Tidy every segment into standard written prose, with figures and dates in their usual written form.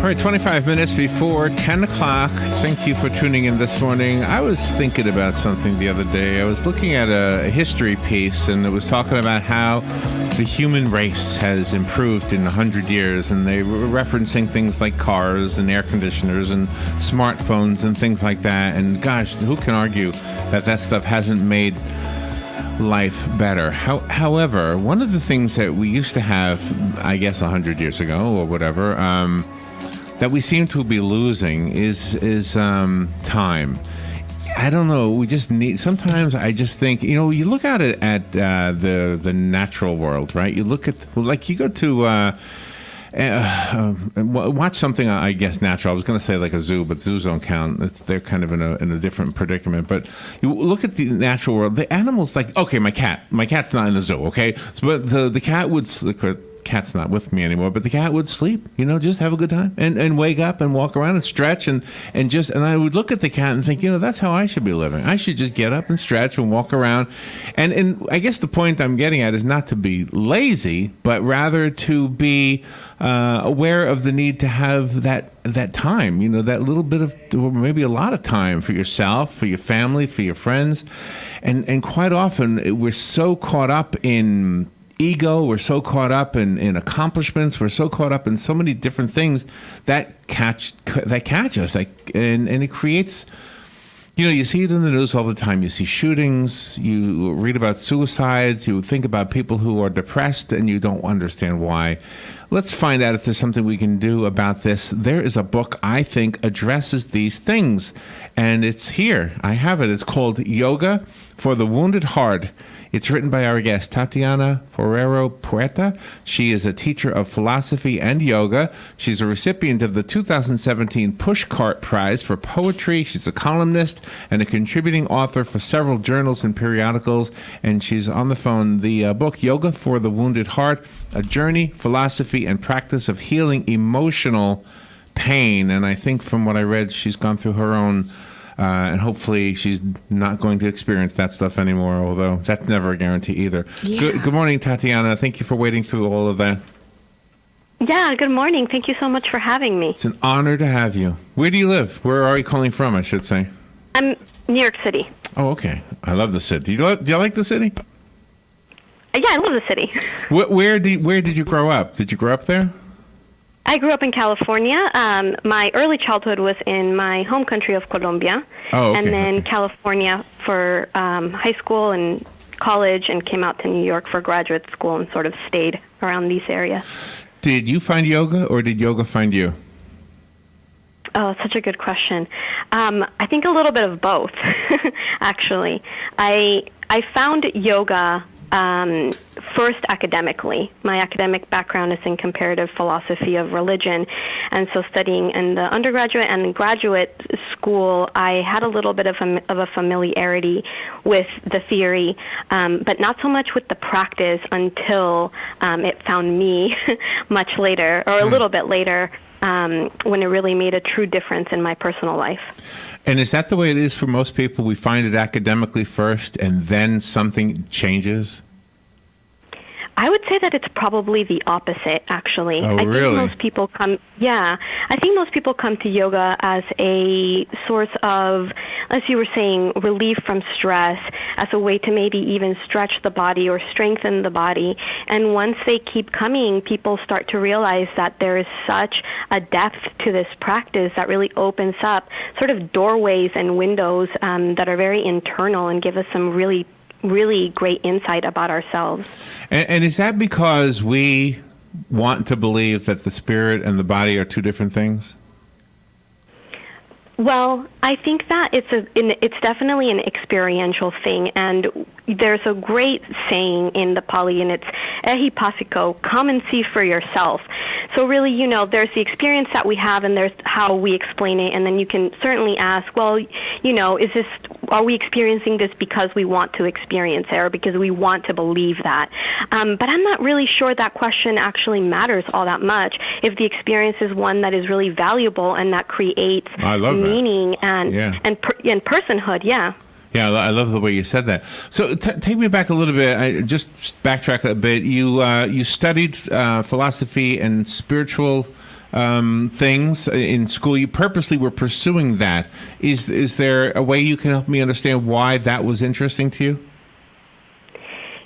right, 25 minutes before 10 o'clock. Thank you for tuning in this morning. I was thinking about something the other day. I was looking at a history piece, and it was talking about how the human race has improved in 100 years, and they were referencing things like cars and air conditioners and smartphones and things like that. And gosh, who can argue that that stuff hasn't made life better? However, one of the things that we used to have, I guess 100 years ago or whatever, that we seem to be losing is time. I don't know. We just need. Sometimes I just think, you look at it at the natural world, right? You look at, like, you go to watch something, I guess, natural. I was going to say like a zoo, but zoos don't count. They're kind of in a different predicament. But you look at the natural world. The animals, like, okay, my cat's not in the zoo, okay? So, but the cat would. Cat's not with me anymore, but the cat would sleep, just have a good time and wake up and walk around and stretch and I would look at the cat and think, that's how I should be living. I should just get up and stretch and walk around. And I guess the point I'm getting at is not to be lazy, but rather to be aware of the need to have that time, that little bit of, or maybe a lot of time for yourself, for your family, for your friends. And quite often we're so caught up in ego, we're so caught up in accomplishments, we're so caught up in so many different things that catch us, and it creates, you see it in the news all the time. You see shootings, you read about suicides, you think about people who are depressed, and you don't understand why. Let's find out if there's something we can do about this. There is a book I think addresses these things, and it's here. I have it. It's called Yoga for the Wounded Heart. It's written by our guest, Tatiana Forero Puerta. She is a teacher of philosophy and yoga. She's a recipient of the 2017 Pushcart Prize for Poetry. She's a columnist and a contributing author for several journals and periodicals. And she's on the phone. The book, Yoga for the Wounded Heart, A Journey, Philosophy, and Practice of Healing Emotional Pain. And I think from what I read, she's gone through her own and hopefully she's not going to experience that stuff anymore, although that's never a guarantee either. Yeah. Good morning, Tatiana. Thank you for waiting through all of that. Yeah, good morning. Thank you so much for having me. It's an honor to have you. Where do you live? Where are you calling from, I should say? I'm New York City. Oh, okay. I love the city. Do you like the city? Yeah, I love the city. Where did you grow up? Did you grow up there? I grew up in California. My early childhood was in my home country of Colombia, and then California for high school and college, and came out to New York for graduate school and sort of stayed around these areas. Did you find yoga, or did yoga find you? Oh, such a good question. I think a little bit of both, actually. I found yoga first academically. My academic background is in comparative philosophy of religion, and so studying in the undergraduate and graduate school, I had a little bit of a familiarity with the theory, but not so much with the practice until it found me much later, or a little bit later, when it really made a true difference in my personal life. And is that the way it is for most people? We find it academically first, and then something changes? I would say that it's probably the opposite, actually. Oh, really? I think most people come to yoga as a source of, as you were saying, relief from stress, as a way to maybe even stretch the body or strengthen the body. And once they keep coming, people start to realize that there is such a depth to this practice that really opens up sort of doorways and windows that are very internal and give us some really great insight about ourselves. And is that because we want to believe that the spirit and the body are two different things? Well, I think that it's definitely an experiential thing, and there's a great saying in the Pali, and it's "Ehi pasiko," come and see for yourself. So really, there's the experience that we have, and there's how we explain it, and then you can certainly ask, well, are we experiencing this because we want to experience it, or because we want to believe that? But I'm not really sure that question actually matters all that much if the experience is one that is really valuable and that creates meaning and personhood. Yeah. Yeah, I love the way you said that. So take me back a little bit. I just backtrack a bit. You studied philosophy and spiritual things in school. You purposely were pursuing that. Is there a way you can help me understand why that was interesting to you?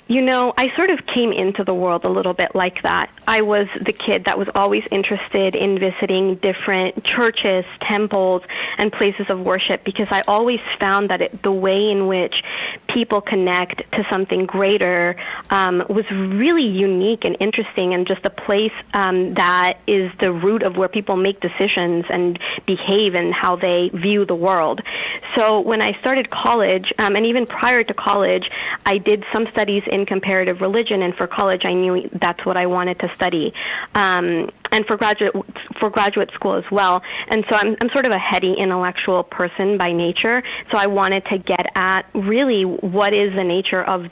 You know, I sort of came into the world a little bit like that. I was the kid that was always interested in visiting different churches, temples, and places of worship because I always found that the way in which people connect to something greater was really unique and interesting, and just a place that is the root of where people make decisions and behave and how they view the world. So when I started college, and even prior to college, I did some studies in comparative religion, and for college I knew that's what I wanted to study, and for graduate school as well. And so I'm sort of a heady intellectual person by nature, so I wanted to get at really what is the nature of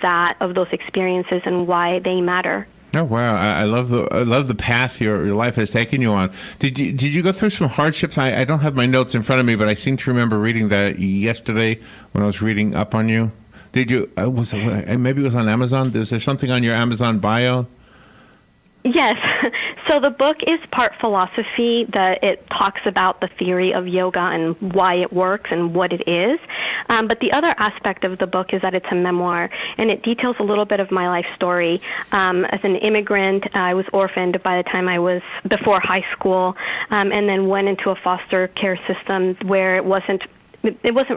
those experiences and why they matter. Oh wow! I love the path your life has taken you on. Did you go through some hardships? I don't have my notes in front of me, but I seem to remember reading that yesterday when I was reading up on you. Did you? Maybe it was on Amazon. Is there something on your Amazon bio? Yes. So the book is part philosophy. It talks about the theory of yoga and why it works and what it is. But the other aspect of the book is that it's a memoir, and it details a little bit of my life story. As an immigrant, I was orphaned by the time I was before high school, and then went into a foster care system where it wasn't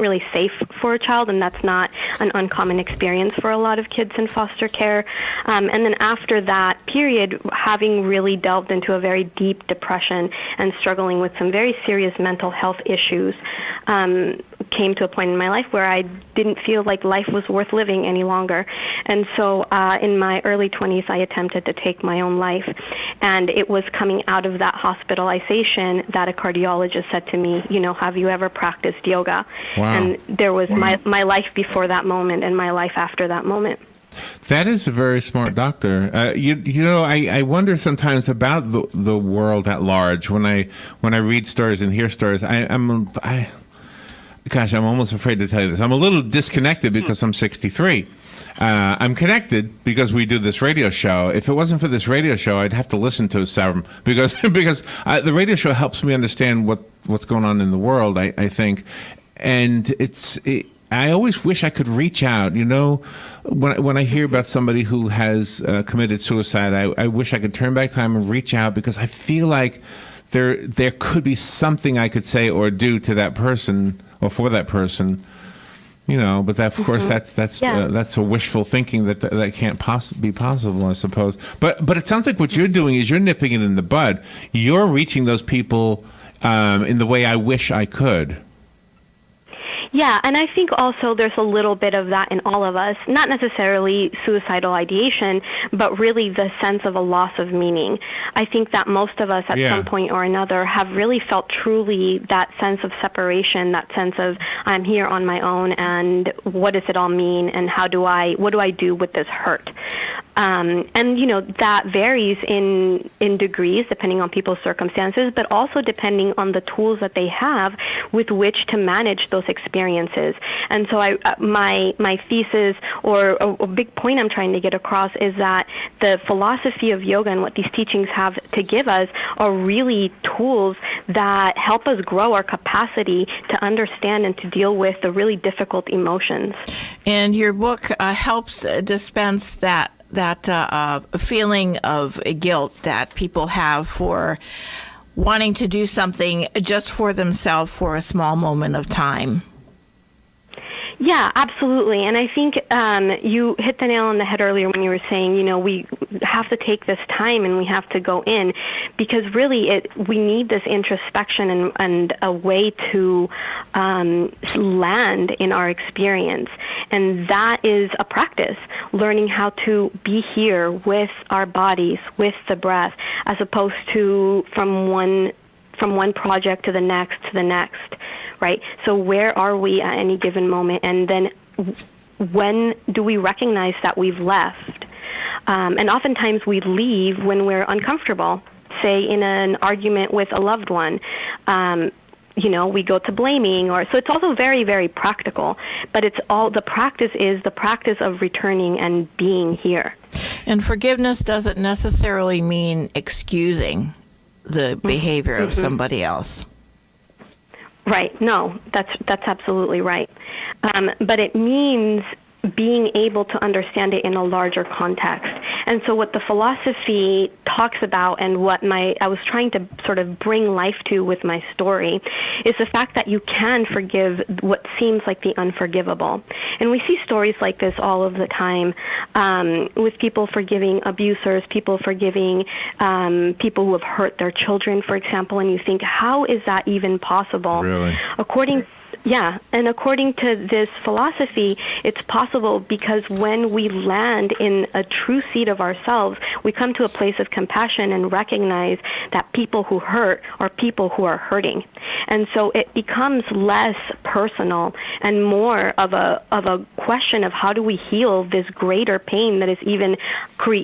really safe for a child, and that's not an uncommon experience for a lot of kids in foster care. And then after that period, having really delved into a very deep depression and struggling with some very serious mental health issues, came to a point in my life where I didn't feel like life was worth living any longer. And so in my early 20s, I attempted to take my own life. And it was coming out of that hospitalization that a cardiologist said to me, have you ever practiced yoga? Wow. And there was my life before that moment and my life after that moment. That is a very smart doctor. I wonder sometimes about the world at large. When I read stories and hear stories, I'm almost afraid to tell you this. I'm a little disconnected because I'm 63. I'm connected because we do this radio show. If it wasn't for this radio show, I'd have to listen to some because the radio show helps me understand what's going on in the world. I think, and I always wish I could reach out. When I hear about somebody who has committed suicide, I wish I could turn back time and reach out because I feel like there could be something I could say or do to that person or for that person. But that, of course, that's a wishful thinking that can't be possible, I suppose. But it sounds like what you're doing is you're nipping it in the bud. You're reaching those people in the way I wish I could. Yeah, and I think also there's a little bit of that in all of us, not necessarily suicidal ideation, but really the sense of a loss of meaning. I think that most of us at some point or another have really felt truly that sense of separation, that sense of I'm here on my own and what does it all mean and what do I do with this hurt? And that varies in degrees depending on people's circumstances, but also depending on the tools that they have with which to manage those experiences. And so my thesis or a big point I'm trying to get across is that the philosophy of yoga and what these teachings have to give us are really tools that help us grow our capacity to understand and to deal with the really difficult emotions. And your book helps dispense that feeling of guilt that people have for wanting to do something just for themselves for a small moment of time. Yeah, absolutely. And I think you hit the nail on the head earlier when you were saying, we have to take this time and we have to go in because really we need this introspection and a way to land in our experience. And that is a practice, learning how to be here with our bodies, with the breath, as opposed to from one project to the next, right? So where are we at any given moment? And then when do we recognize that we've left? And oftentimes we leave when we're uncomfortable, say in an argument with a loved one. We go to blaming, so it's also very, very practical, but the practice of returning and being here. And forgiveness doesn't necessarily mean excusing. the behavior of somebody else. Right. No, that's absolutely right. But it means being able to understand it in a larger context. And so what the philosophy talks about, and what I was trying to sort of bring life to with my story, is the fact that you can forgive what seems like the unforgivable. And we see stories like this all of the time, with people forgiving abusers, people forgiving people who have hurt their children, for example, and you think, how is that even possible? Really? And according to this philosophy, it's possible because when we land in a true seat of ourselves, we come to a place of compassion and recognize that people who hurt are people who are hurting. And so it becomes less personal and more of a question of how do we heal this greater pain that is even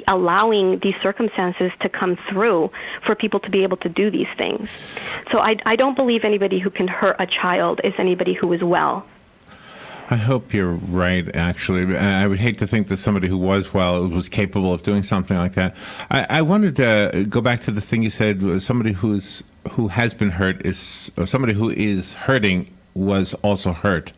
allowing these circumstances to come through for people to be able to do these things. So I don't believe anybody who can hurt a child is anybody who is well. I hope you're right, actually. I would hate to think that somebody who was well was capable of doing something like that. I wanted to go back to the thing you said, somebody who has been hurt or somebody who is hurting was also hurt.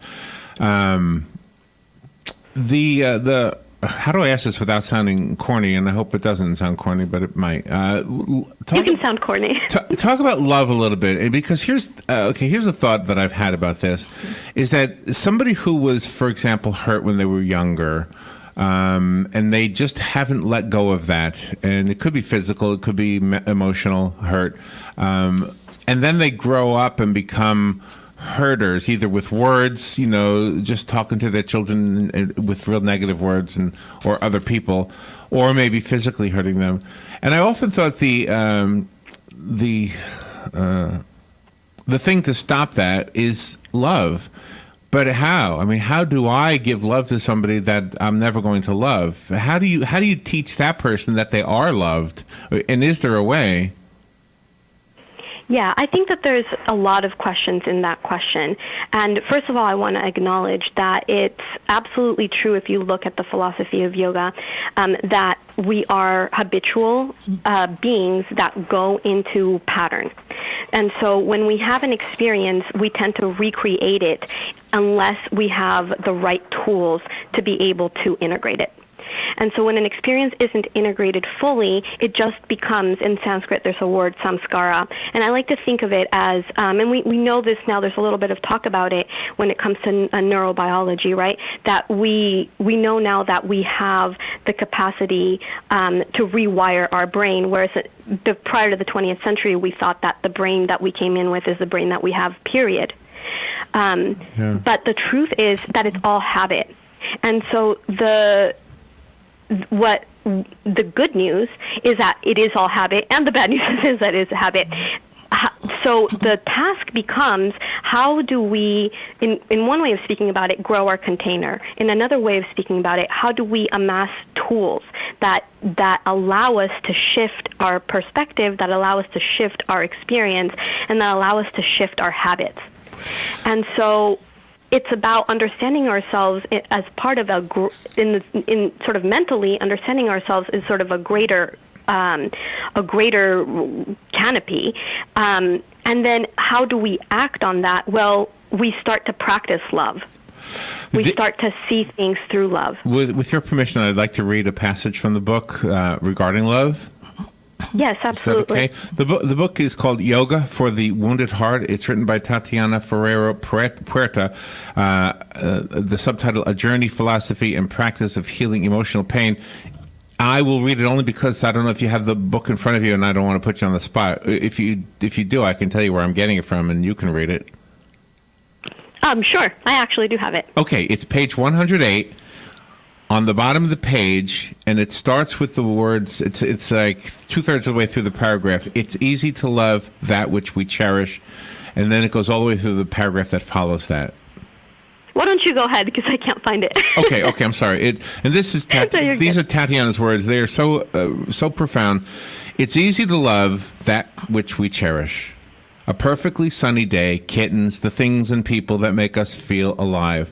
How do I ask this without sounding corny? And I hope it doesn't sound corny, but it might. You can sound corny. Talk about love a little bit, because here's a thought that I've had about this, is that somebody who was, for example, hurt when they were younger, and they just haven't let go of that, and it could be physical, it could be emotional hurt, and then they grow up and become hurters, either with words, just talking to their children with real negative words, or other people, or maybe physically hurting them. And I often thought the thing to stop that is love. But how? I mean, how do I give love to somebody that I'm never going to love? How do you teach that person that they are loved? And is there a way? Yeah, I think that there's a lot of questions in that question. And first of all, I want to acknowledge that it's absolutely true, if you look at the philosophy of yoga, that we are habitual beings that go into pattern. And so when we have an experience, we tend to recreate it unless we have the right tools to be able to integrate it. And so when an experience isn't integrated fully, it just becomes, in Sanskrit, there's a word, samskara. And I like to think of it as, and we know this now, there's a little bit of talk about it when it comes to neurobiology, right? That we know now that we have the capacity to rewire our brain, whereas prior to the 20th century, we thought that the brain that we came in with is the brain that we have, period. But the truth is that it's all habit. And so the good news is that it is all habit, and the bad news is that it is a habit. So the task becomes, how do we, in one way of speaking about it, grow our container? In another way of speaking about it, how do we amass tools that allow us to shift our perspective, that allow us to shift our experience, and that allow us to shift our habits? And so it's about understanding ourselves as part of in sort of mentally understanding ourselves as sort of a greater canopy, and then how do we act on that? Well, we start to practice love. We start to see things through love. With your permission, I'd like to read a passage from the book regarding love. Yes, absolutely. Is that okay? The book is called Yoga for the Wounded Heart. It's written by Tatiana Forero, Puerta. The subtitle, A Journey, Philosophy, and Practice of Healing Emotional Pain. I will read it only because I don't know if you have the book in front of you, and I don't want to put you on the spot. If you do, I can tell you where I'm getting it from, and you can read it. Sure. I actually do have it. Okay, it's page 108. On the bottom of the page, and it starts with the words, it's like 2/3 of the way through the paragraph, it's easy to love that which we cherish, and then it goes all the way through the paragraph that follows that. Why don't you go ahead, because I can't find it. Okay, I'm sorry. And this is these are Tatiana's words. They are so profound. It's easy to love that which we cherish. A perfectly sunny day, kittens, the things and people that make us feel alive.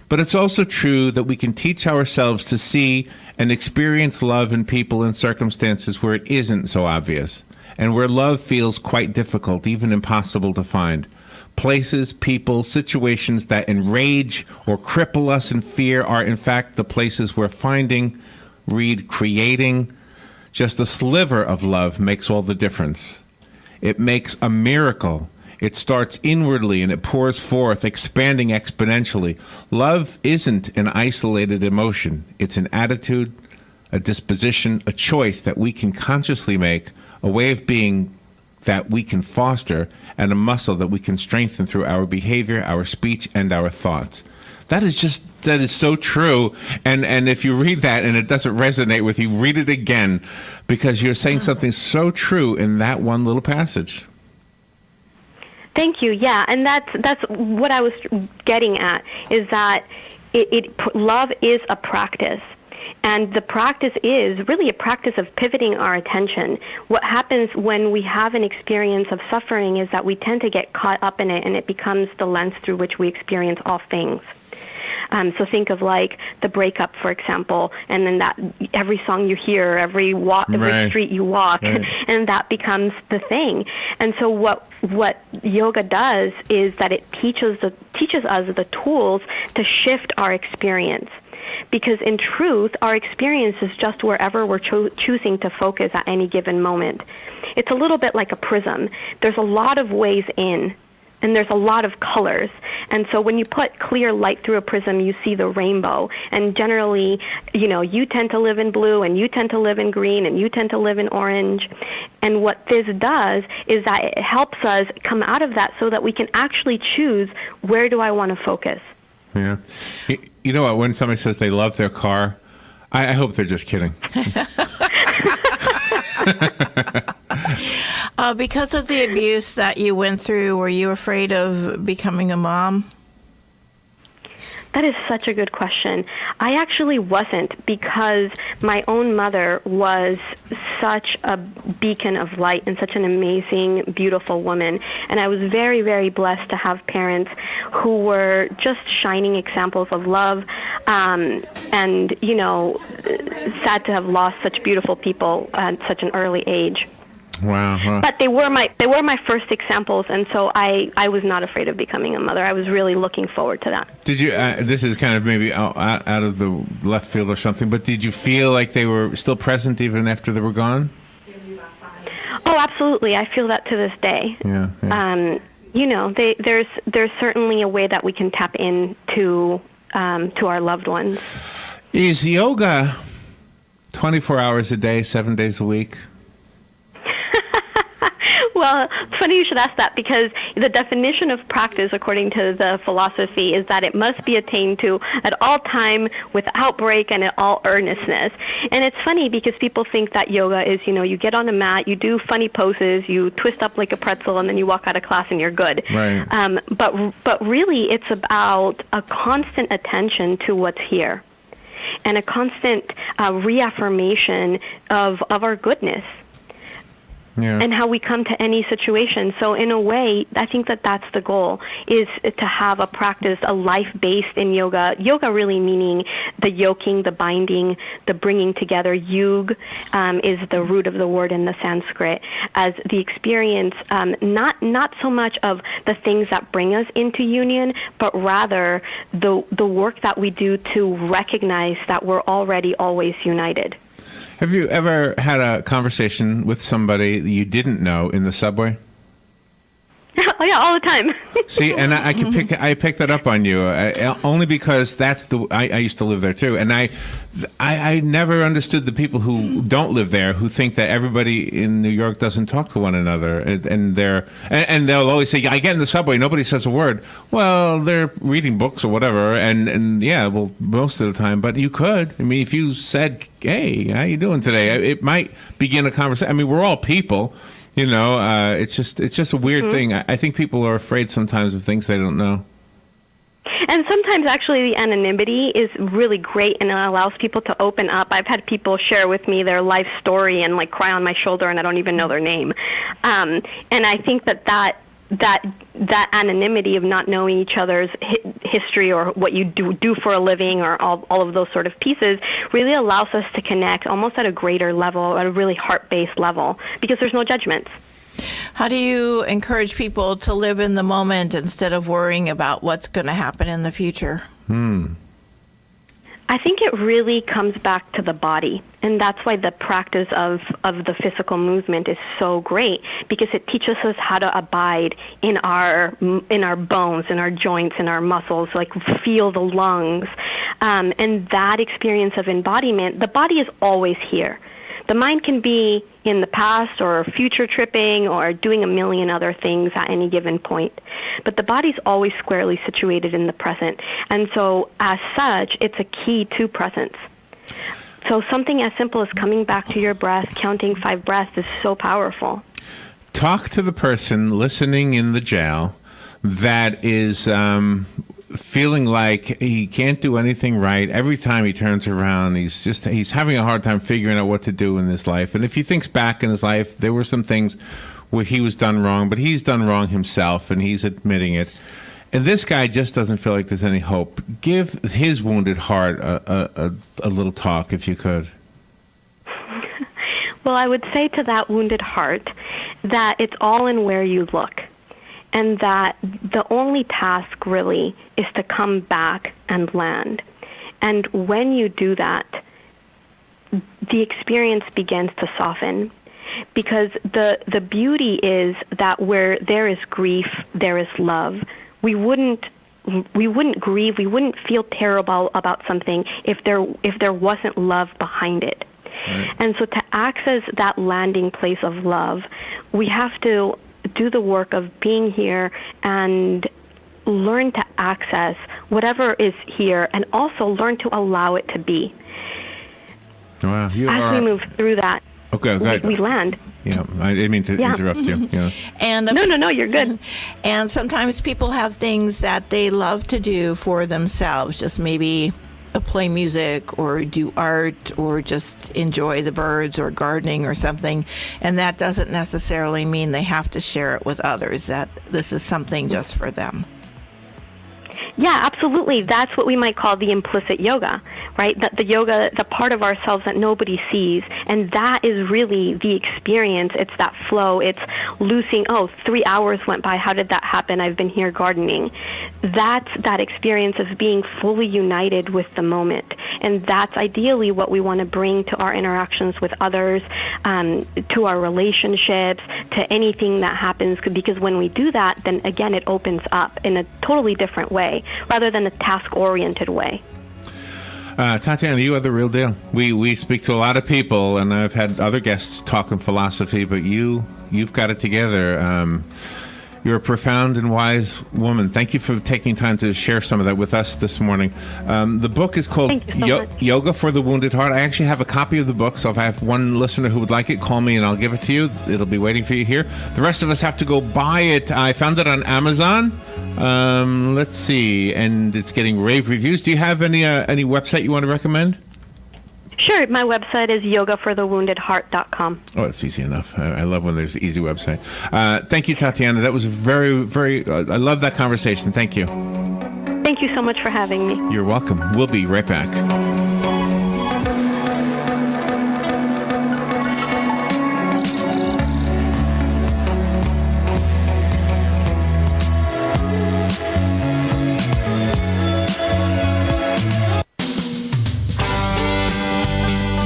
But it's also true that we can teach ourselves to see and experience love in people and circumstances where it isn't so obvious. and where love feels quite difficult, even impossible to find. Places, people, situations that enrage or cripple us in fear are, in fact, the places where finding, creating, just a sliver of love makes all the difference. It makes a miracle. It starts inwardly and it pours forth, expanding exponentially. Love isn't an isolated emotion. It's an attitude, a disposition, a choice that we can consciously make, a way of being that we can foster, and a muscle that we can strengthen through our behavior, our speech, and our thoughts. That is so true. And if you read that and it doesn't resonate with you, read it again, because you're saying something so true in that one little passage. Thank you. Yeah, and that's what I was getting at, is that love is a practice. And the practice is really a practice of pivoting our attention. What happens when we have an experience of suffering is that we tend to get caught up in it, and it becomes the lens through which we experience all things. So think of like the breakup, for example, and then that every song you hear, every street you walk, and that becomes the thing. And so what yoga does is that it teaches us the tools to shift our experience. Because in truth, our experience is just wherever we're choosing to focus at any given moment. It's a little bit like a prism. There's a lot of ways in, and there's a lot of colors. And so when you put clear light through a prism, you see the rainbow. And generally, you tend to live in blue, and you tend to live in green, and you tend to live in orange. And what this does is that it helps us come out of that so that we can actually choose, where do I want to focus? Yeah. You know what? When somebody says they love their car, I hope they're just kidding. Because of the abuse that you went through, were you afraid of becoming a mom? That is such a good question. I actually wasn't, because my own mother was such a beacon of light and such an amazing, beautiful woman. And I was very, very blessed to have parents who were just shining examples of love, and, sad to have lost such beautiful people at such an early age. Wow. But they were my first examples, and so I was not afraid of becoming a mother. I was really looking forward to that. Did you? This is kind of maybe out of the left field or something, but did you feel like they were still present even after they were gone? Oh, absolutely. I feel that to this day. Yeah. There's certainly a way that we can tap into to our loved ones. Is yoga 24 hours a day, 7 days a week? Well, it's funny you should ask that, because the definition of practice, according to the philosophy, is that it must be attained to at all time, without break, and in all earnestness. And it's funny because people think that yoga is, you get on a mat, you do funny poses, you twist up like a pretzel, and then you walk out of class and you're good. Right. But really, it's about a constant attention to what's here, and a constant reaffirmation of our goodness. Yeah. And how we come to any situation. So in a way, I think that that's the goal, is to have a practice, a life based in yoga. Yoga really meaning the yoking, the binding, the bringing together. Yug is the root of the word in the Sanskrit, as the experience, not so much of the things that bring us into union, but rather the work that we do to recognize that we're already always united. Have you ever had a conversation with somebody that you didn't know in the subway? Oh yeah, all the time. See, and I picked that up on you only because I used to live there too, and I never understood the people who don't live there, who think that everybody in New York doesn't talk to one another, and they'll always say, I get in the subway, nobody says a word. Well, they're reading books or whatever, and yeah, well, most of the time, but you could. I mean, if you said, hey, how you doing today? It might begin a conversation. I mean, we're all people. It's just a weird thing. I think people are afraid sometimes of things they don't know. And sometimes actually the anonymity is really great, and it allows people to open up. I've had people share with me their life story and like cry on my shoulder, and I don't even know their name. And I think that that anonymity of not knowing each other's history or what you do for a living or all of those sort of pieces really allows us to connect almost at a greater level, at a really heart-based level, because there's no judgments. How do you encourage people to live in the moment instead of worrying about what's going to happen in the future? I think it really comes back to the body, and that's why the practice of the physical movement is so great, because it teaches us how to abide in our bones, in our joints, in our muscles, like feel the lungs, and that experience of embodiment. The body is always here. The mind can be in the past or future tripping or doing a million other things at any given point. But the body's always squarely situated in the present. And so as such, it's a key to presence. So something as simple as coming back to your breath, counting 5 breaths is so powerful. Talk to the person listening in the jail that is feeling like he can't do anything right. Every time he turns around, he's having a hard time figuring out what to do in his life. And if he thinks back in his life, there were some things where he was done wrong, but he's done wrong himself, and he's admitting it. And this guy just doesn't feel like there's any hope. Give his wounded heart a little talk, if you could. Well, I would say to that wounded heart that it's all in where you look. And that the only task really is to come back and land. And when you do that, the experience begins to soften. Because the beauty is that where there is grief, there is love. We wouldn't grieve, we wouldn't feel terrible about something if there wasn't love behind it. Right. And so to access that landing place of love, we have to do the work of being here and learn to access whatever is here and also learn to allow it to be. Wow, As we move through that, we land. Yeah, I didn't mean to interrupt you. Yeah. And No, you're good. And sometimes people have things that they love to do for themselves, just maybe play music or do art or just enjoy the birds or gardening or something, and that doesn't necessarily mean they have to share it with others, that this is something just for them. Yeah, absolutely. That's what we might call the implicit yoga, right? The yoga, the part of ourselves that nobody sees. And that is really the experience. It's that flow. It's loosing, 3 hours went by. How did that happen? I've been here gardening. That's that experience of being fully united with the moment. And that's ideally what we want to bring to our interactions with others, to our relationships, to anything that happens. Because when we do that, then again, it opens up in a totally different way, rather than a task-oriented way. Tatiana, you are the real deal. We speak to a lot of people, and I've had other guests talking philosophy, but you've got it together. You're a profound and wise woman. Thank you for taking time to share some of that with us this morning. The book is called Yoga for the Wounded Heart. I actually have a copy of the book, so if I have one listener who would like it, call me and I'll give it to you. It'll be waiting for you here. The rest of us have to go buy it. I found it on Amazon. Let's see, and it's getting rave reviews. Do you have any website you want to recommend? Sure. My website is yogaforthewoundedheart.com. Oh, it's easy enough. I love when there's an easy website. Thank you, Tatiana. That was very, very, I love that conversation. Thank you. Thank you so much for having me. You're welcome. We'll be right back.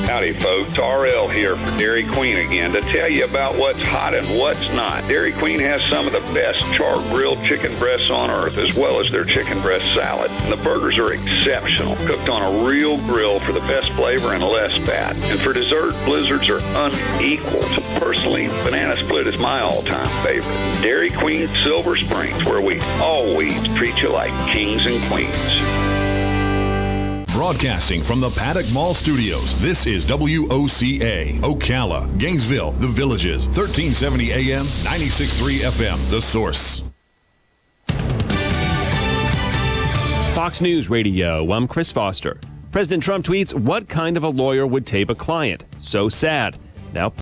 Howdy, folks. RL here for Dairy Queen again to tell you about what's hot and what's not. Dairy Queen has some of the best char-grilled chicken breasts on earth, as well as their chicken breast salad. And the burgers are exceptional, cooked on a real grill for the best flavor and less fat. And for dessert, blizzards are unequaled. Personally, banana split is my all-time favorite. Dairy Queen Silver Springs, where we always treat you like kings and queens. Broadcasting from the Paddock Mall Studios, this is WOCA, Ocala, Gainesville, The Villages, 1370 AM, 96.3 FM, The Source. Fox News Radio, I'm Chris Foster. President Trump tweets, "What kind of a lawyer would tape a client? So sad." Now